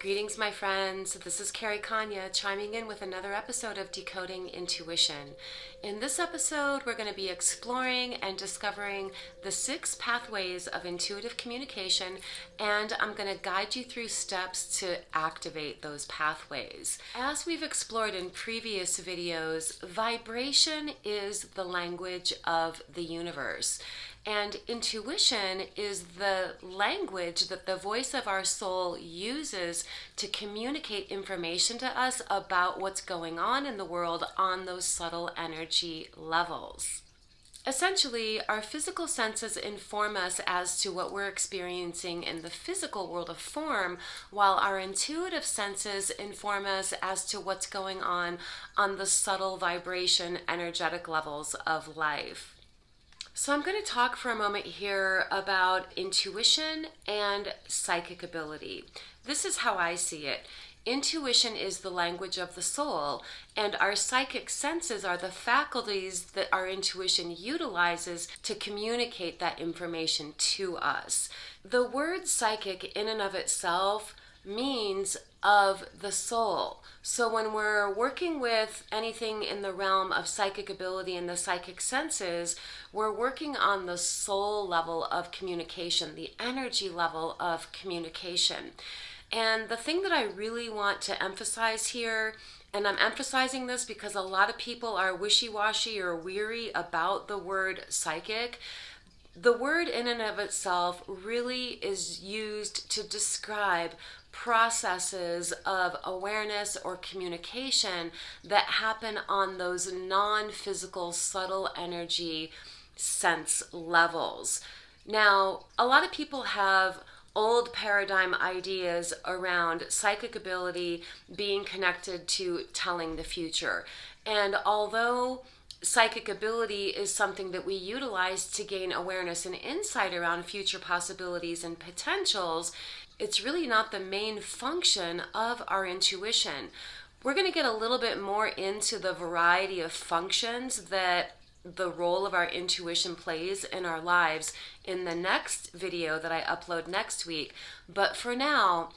Greetings, my friends. This is Carrie Konyha chiming in with another episode of Decoding Intuition. In this episode, we're going to be exploring and discovering the 6 pathways of intuitive communication, and I'm going to guide you through steps to activate those pathways. As we've explored in previous videos, vibration is the language of the universe. And intuition is the language that the voice of our soul uses to communicate information to us about what's going on in the world on those subtle energy levels. Essentially, our physical senses inform us as to what we're experiencing in the physical world of form, while our intuitive senses inform us as to what's going on the subtle vibration energetic levels of life. So I'm going to talk for a moment here about intuition and psychic ability. This is how I see it. Intuition is the language of the soul, and our psychic senses are the faculties that our intuition utilizes to communicate that information to us. The word psychic in and of itself means of the soul. So when we're working with anything in the realm of psychic ability and the psychic senses, we're working on the soul level of communication, the energy level of communication. And the thing that I really want to emphasize here, and I'm emphasizing this because a lot of people are wishy-washy or weary about the word psychic. The word in and of itself really is used to describe processes of awareness or communication that happen on those non-physical subtle energy sense levels. Now, a lot of people have old paradigm ideas around psychic ability being connected to telling the future. And although psychic ability is something that we utilize to gain awareness and insight around future possibilities and potentials, it's really not the main function of our intuition. We're going to get a little bit more into the variety of functions that the role of our intuition plays in our lives in the next video that I upload next week. But for now,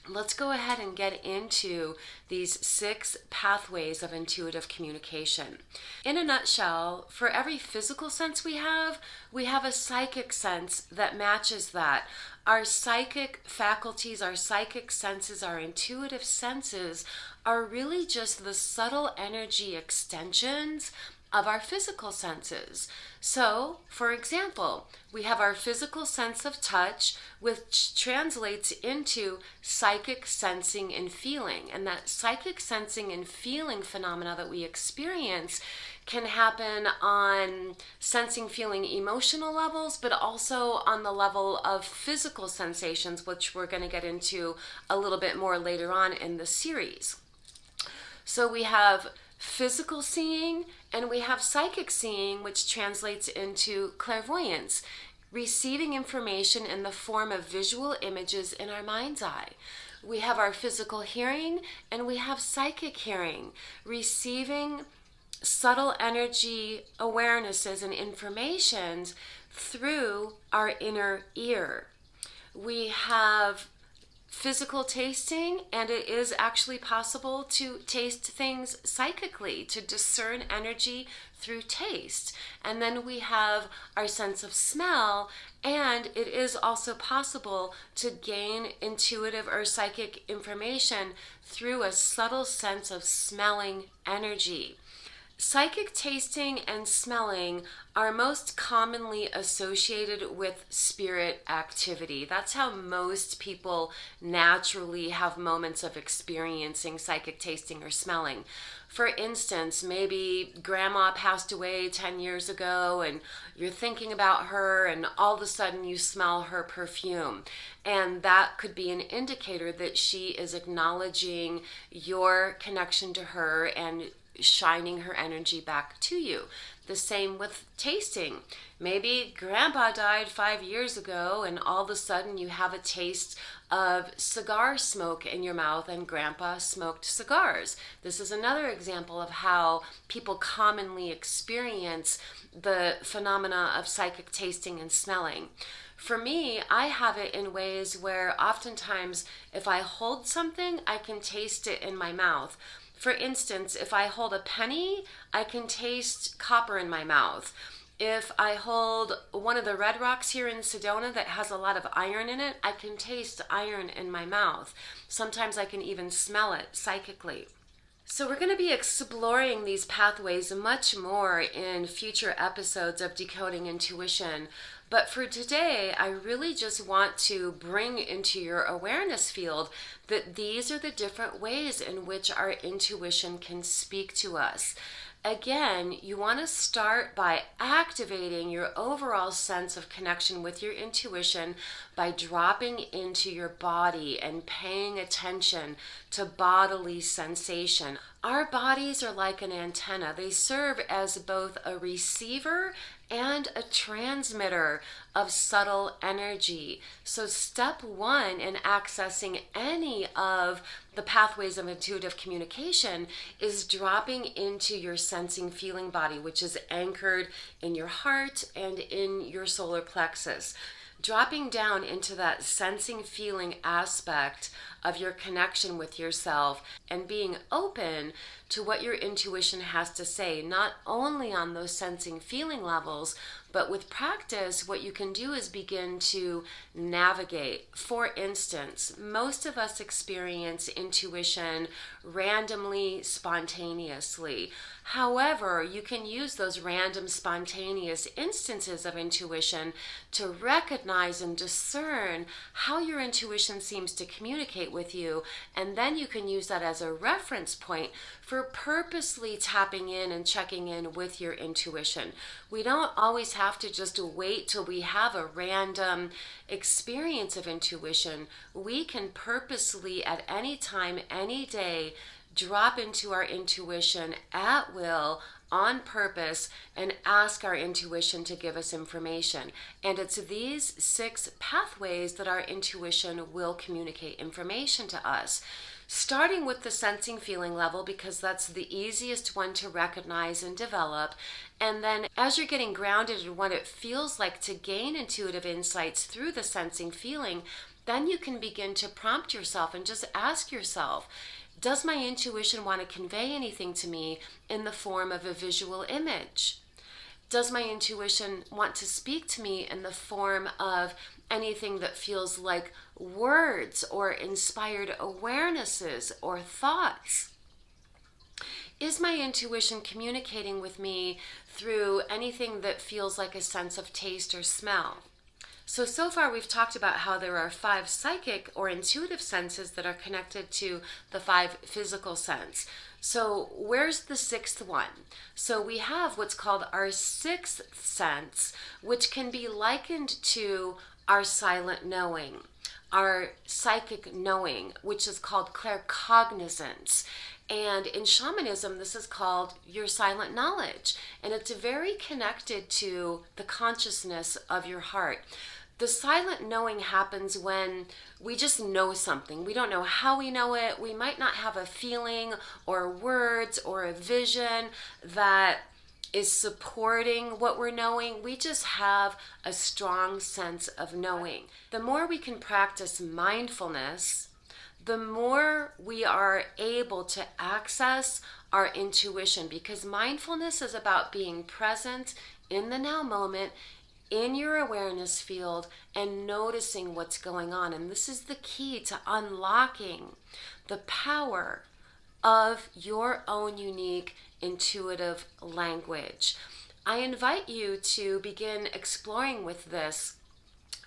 let's go ahead and get into these 6 pathways of intuitive communication. In a nutshell, for every physical sense we have a psychic sense that matches that. Our psychic faculties, our psychic senses, our intuitive senses are really just the subtle energy extensions of our physical senses. So, for example, we have our physical sense of touch, which translates into psychic sensing and feeling. And that psychic sensing and feeling phenomena that we experience can happen on sensing, feeling, emotional levels, but also on the level of physical sensations, which we're going to get into a little bit more later on in the series. So we have physical seeing and we have psychic seeing, which translates into clairvoyance, receiving information in the form of visual images in our mind's eye. We have our physical hearing and we have psychic hearing, receiving subtle energy awarenesses and informations through our inner ear. We have physical tasting, and it is actually possible to taste things psychically, to discern energy through taste. And then we have our sense of smell, and it is also possible to gain intuitive or psychic information through a subtle sense of smelling energy. Psychic tasting and smelling are most commonly associated with spirit activity. That's how most people naturally have moments of experiencing psychic tasting or smelling. For instance, maybe grandma passed away 10 years ago and you're thinking about her and all of a sudden you smell her perfume. And that could be an indicator that she is acknowledging your connection to her and shining her energy back to you. The same with tasting. Maybe grandpa died 5 years ago and all of a sudden you have a taste of cigar smoke in your mouth and grandpa smoked cigars. This is another example of how people commonly experience the phenomena of psychic tasting and smelling. For me, I have it in ways where oftentimes if I hold something, I can taste it in my mouth. For instance, if I hold a penny, I can taste copper in my mouth. If I hold one of the red rocks here in Sedona that has a lot of iron in it, I can taste iron in my mouth. Sometimes I can even smell it psychically. So we're going to be exploring these pathways much more in future episodes of Decoding Intuition. But for today, I really just want to bring into your awareness field that these are the different ways in which our intuition can speak to us. Again, you want to start by activating your overall sense of connection with your intuition by dropping into your body and paying attention to bodily sensation. Our bodies are like an antenna. They serve as both a receiver and a transmitter of subtle energy. So step one in accessing any of the pathways of intuitive communication is dropping into your sensing feeling body, which is anchored in your heart and in your solar plexus. Dropping down into that sensing feeling aspect of your connection with yourself and being open to what your intuition has to say, not only on those sensing feeling levels, but with practice, what you can do is begin to navigate. For instance, most of us experience intuition randomly, spontaneously. However, you can use those random, spontaneous instances of intuition to recognize and discern how your intuition seems to communicate with you, and then you can use that as a reference point for purposely tapping in and checking in with your intuition. We don't always have to just wait till we have a random experience of intuition. We can purposely at any time, any day, drop into our intuition at will, on purpose, and ask our intuition to give us information. And it's these 6 pathways that our intuition will communicate information to us. Starting with the sensing feeling level, because that's the easiest one to recognize and develop. And then as you're getting grounded in what it feels like to gain intuitive insights through the sensing feeling, then you can begin to prompt yourself and just ask yourself, does my intuition want to convey anything to me in the form of a visual image? Does my intuition want to speak to me in the form of anything that feels like words or inspired awarenesses or thoughts? Is my intuition communicating with me through anything that feels like a sense of taste or smell? So far we've talked about how there are 5 psychic or intuitive senses that are connected to the 5 physical sense. So where's the 6th one? So we have what's called our 6th sense, which can be likened to our silent knowing, our psychic knowing, which is called claircognizance. And in shamanism, this is called your silent knowledge. And it's very connected to the consciousness of your heart. The silent knowing happens when we just know something. We don't know how we know it. We might not have a feeling or words or a vision that is supporting what we're knowing. We just have a strong sense of knowing. The more we can practice mindfulness, the more we are able to access our intuition, because mindfulness is about being present in the now moment, in your awareness field, and noticing what's going on. And this is the key to unlocking the power of your own unique intuitive language. I invite you to begin exploring with this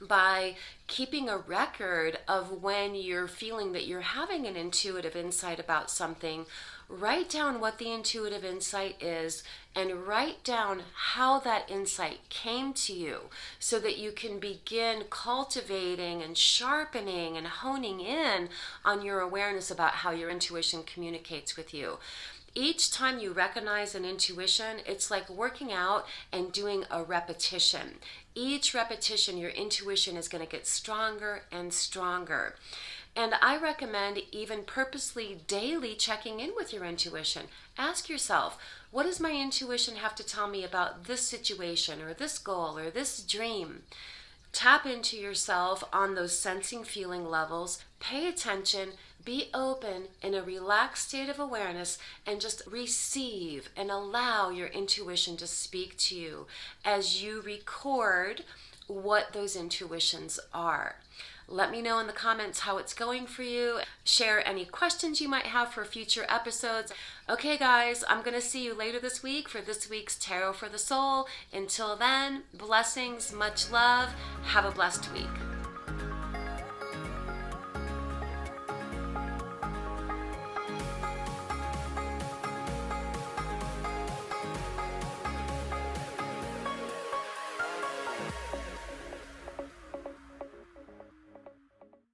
by keeping a record of when you're feeling that you're having an intuitive insight about something. Write down what the intuitive insight is and write down how that insight came to you so that you can begin cultivating and sharpening and honing in on your awareness about how your intuition communicates with you. Each time you recognize an intuition, it's like working out and doing a repetition. Each repetition, your intuition is going to get stronger and stronger. And I recommend even purposely daily checking in with your intuition. Ask yourself, what does my intuition have to tell me about this situation or this goal or this dream? Tap into yourself on those sensing feeling levels. Pay attention, be open in a relaxed state of awareness, and just receive and allow your intuition to speak to you as you record what those intuitions are. Let me know in the comments how it's going for you. Share any questions you might have for future episodes. Okay, guys, I'm going to see you later this week for this week's Tarot for the Soul. Until then, blessings, much love. Have a blessed week.